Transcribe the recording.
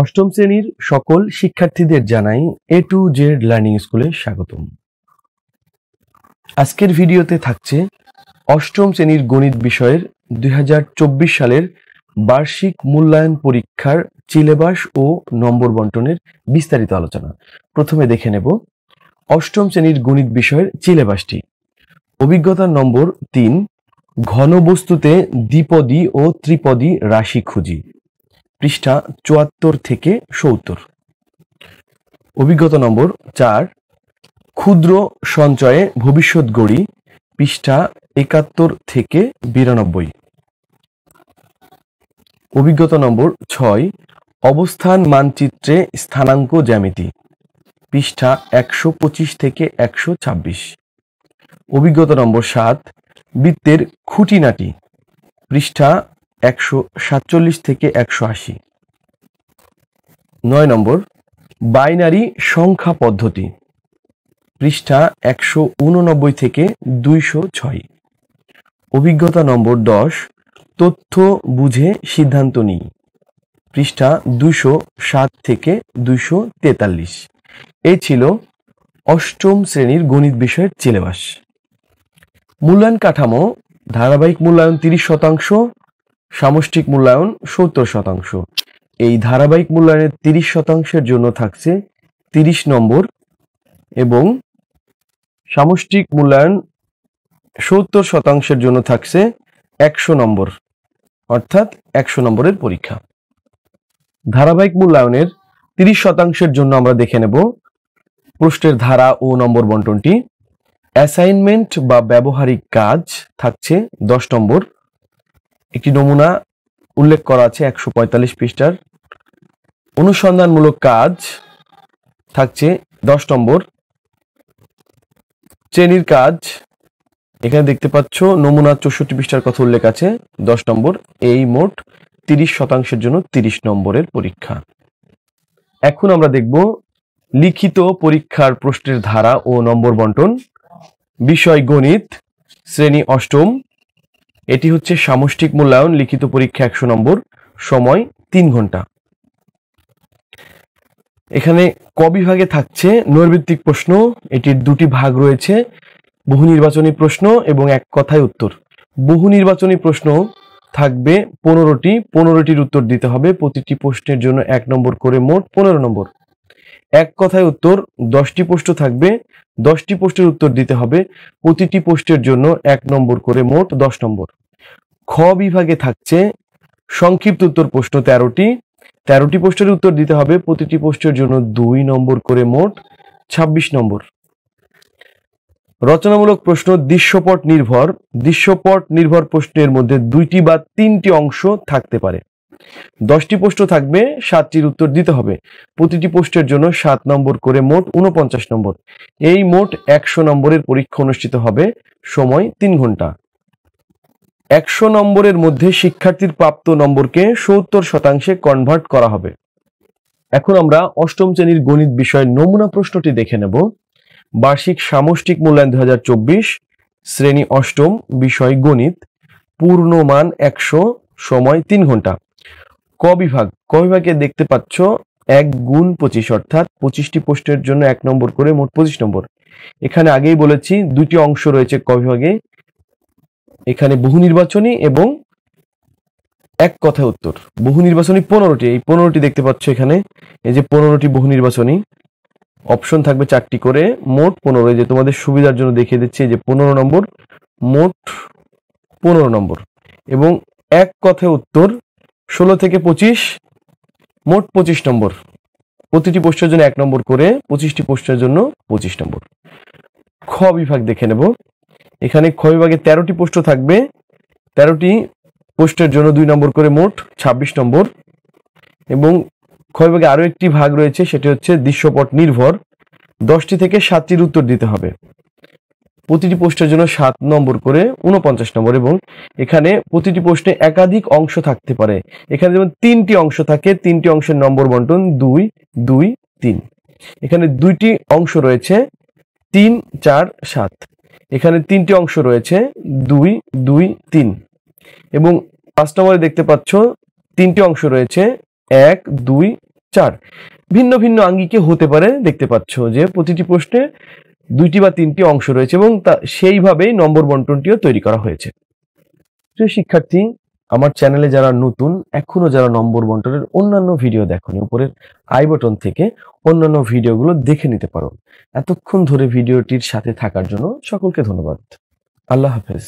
অষ্টম শ্রেণীর সকল শিক্ষার্থীদের জানাই এ টু জেড লার্নিং স্কুলে স্বাগতম। আজকের ভিডিওতে থাকছে অষ্টম শ্রেণীর গণিত বিষয়ের 2024 সালের বার্ষিক মূল্যায়ন পরীক্ষার সিলেবাস ও নম্বর বন্টনের বিস্তারিত আলোচনা। প্রথমে দেখে নেব অষ্টম শ্রেণীর গণিত বিষয়ের সিলেবাসটি। অভিজ্ঞতা নম্বর 3, ঘনবস্তুতে দ্বিপদী ও ত্রিপদী রাশি খুঁজি, পৃষ্ঠা 74 থেকে 70। অভিজ্ঞতা নম্বর 4, ক্ষুদ্র সঞ্চয়ে ভবিষ্যৎ গড়ি, পৃষ্ঠা 71 থেকে 92। অভিজ্ঞতা নম্বর 6, অবস্থান মানচিত্রে স্থানাঙ্ক জ্যামিতি, পৃষ্ঠা 125 থেকে 126। অভিজ্ঞতা নম্বর 7, বৃত্তের খুঁটিনাটি, পৃষ্ঠা 147 থেকে 180। 9 নম্বর, বাইনারি সংখ্যা পদ্ধতি, পৃষ্ঠা 189 থেকে 206। অভিজ্ঞতা নম্বর 10, তথ্য বুঝে সিদ্ধান্ত নিই, পৃষ্ঠা 207 থেকে 243। এই ছিল অষ্টম শ্রেণীর গণিত বিষয়ের সিলেবাস। মূল্যায়ন কাঠামো: ধারাবাহিক মূল্যায়ন 30%, সামষ্টিক মূল্যায়ন 70%। এই ধারাবাহিক মূল্যায়নের 30%-এর জন্য থাকছে 30 নম্বর এবং সামষ্টিক মূল্যায়ন 70%-এর জন্য থাকছে 100 নম্বর, অর্থাৎ 100 নম্বরের পরীক্ষা। ধারাবাহিক মূল্যায়নের 30%-এর জন্য আমরা দেখে নেব প্রশ্নের ধারা ও নম্বর বন্টনটি। অ্যাসাইনমেন্ট বা ব্যবহারিক কাজ থাকছে 10 নম্বর। একটি নমুনা উল্লেখ করা আছে 145 পৃষ্ঠার। অনুসন্ধানমূলক কাজ থাকছে 10 নম্বর। শ্রেণীর কাজ এখানে দেখতে পাচ্ছ নমুনা 64 পৃষ্ঠার কথা উল্লেখ আছে 10 নম্বর। এই মোট 30%-এর জন্য 30 নম্বরের পরীক্ষা। এখন আমরা দেখব লিখিত পরীক্ষার প্রশ্নের ধারা ও নম্বর বন্টন। বিষয় গণিত, শ্রেণী অষ্টম। এটি হচ্ছে সামষ্টিক মূল্যায়ন, লিখিত পরীক্ষা 100 নম্বর, সময় 3 ঘন্টা। এখানে ক বিভাগে থাকছে নৈর্ভিত্তিক প্রশ্ন। এটির দুটি ভাগ রয়েছে, বহু নির্বাচনী প্রশ্ন এবং এক কথায় উত্তর। বহু নির্বাচনী প্রশ্ন থাকবে 15টি, 15টির উত্তর দিতে হবে। প্রতিটি প্রশ্নের জন্য 1 নম্বর করে, মোট 15 নম্বর। এক কথায় উত্তর 10টি প্রশ্ন থাকবে, 10টি প্রশ্নের উত্তর দিতে হবে। প্রতিটি প্রশ্নের জন্য 1 নম্বর করে, মোট 10 নম্বর। খ বিভাগে থাকছে সংক্ষিপ্ত উত্তর প্রশ্ন 13টি, 13টি প্রশ্নের উত্তর দিতে হবে। প্রতিটি প্রশ্নের জন্য 2 নম্বর করে, মোট 26 নম্বর। রচনামূলক প্রশ্ন দৃশ্যপট নির্ভর, দৃশ্যপট নির্ভর প্রশ্নের মধ্যে 2টি বা 3টি অংশ থাকতে পারে। 10টি প্রশ্ন থাকবে, 7টির উত্তর দিতে হবে। প্রতিটি প্রশ্নের জন্য 7 নম্বর করে, মোট 49 নম্বর। এই মোট 100 নম্বরের পরীক্ষা অনুষ্ঠিত হবে, সময় 3 ঘন্টা। 100 নম্বরের মধ্যে শিক্ষার্থীর প্রাপ্ত নম্বরকে 70%-এ কনভার্ট করা হবে। এখন আমরা অষ্টম শ্রেণীর গণিত বিষয়ের নমুনা প্রশ্নটি দেখে নেব। বার্ষিক সামষ্টিক মূল্যায়ন 2024, শ্রেণী অষ্টম, বিষয় গণিত, পূর্ণমান 100, সময় 3 ঘন্টা। ক বিভাগ, ক বিভাগে দেখতে পাচ্ছ 1 গুণ 25, অর্থাৎ 25টি প্রশ্নের জন্য 1 নম্বর করে, মোট 25 নম্বর। এখানে আগেই বলেছি 2টি অংশ রয়েছে ক বিভাগে। এখানে বহু নির্বাচনী এবং এক কথায় উত্তর। বহু নির্বাচনী 15টি, এই 15টি দেখতে পাচ্ছ এখানে। এই যে 15টি বহু নির্বাচনী, অপশন থাকবে 4টি করে, মোট 15। এই যে তোমাদের সুবিধার জন্য দেখিয়ে দিচ্ছি, যে 15 নম্বর, মোট 15 নম্বর। এবং এক কথায় উত্তর 16 থেকে 25, মোট 25 নম্বর। প্রতিটি প্রশ্নের জন্য 1 নম্বর করে, 25টি প্রশ্নের জন্য 25 নম্বর। খ বিভাগ দেখে নেব। এখানে খ বিভাগে 13টি প্রশ্ন থাকবে, 13টি প্রশ্নের জন্য 2 নম্বর করে, মোট 26 নম্বর। এবং খ বিভাগে আরো একটি ভাগ রয়েছে, সেটি হচ্ছে দৃশ্যপট নির্ভর। 10টি থেকে 7টির উত্তর দিতে হবে। প্রতিটি প্রশ্নের জন্য 7 নম্বর করে, 49 নম্বর। এবং এখানে প্রতিটি প্রশ্নে একাধিক অংশ থাকতে পারে। এখানে যেমন 3টি অংশ থাকে, 3টি অংশের নম্বর বন্টন 2, 2, 3। এখানে 2টি অংশ রয়েছে 3, 4, 7। এখানে 3টি অংশ রয়েছে 2, 2, 3। এবং 5 নম্বরে দেখতে পাচ্ছ 3টি অংশ রয়েছে 1, 2, 4 ভিন্ন ভিন্ন আঙ্গিকে হতে পারে। দেখতে পাচ্ছ যে প্রতিটি প্রশ্নে 2টি বা 3টি অংশ রয়েছে এবং সেইভাবেই নম্বর বন্টনটিও তৈরি করা হয়েছে। প্রিয় শিক্ষার্থী, আমার চ্যানেলে যারা নতুন, এখনো যারা নম্বর বন্টনের অন্যান্য ভিডিও দেখোনি, উপরের আই বাটন থেকে অন্যান্য ভিডিওগুলো দেখে নিতে পারো। এতক্ষণ ধরে ভিডিওটির সাথে থাকার জন্য সকলকে ধন্যবাদ। আল্লাহ হাফেজ।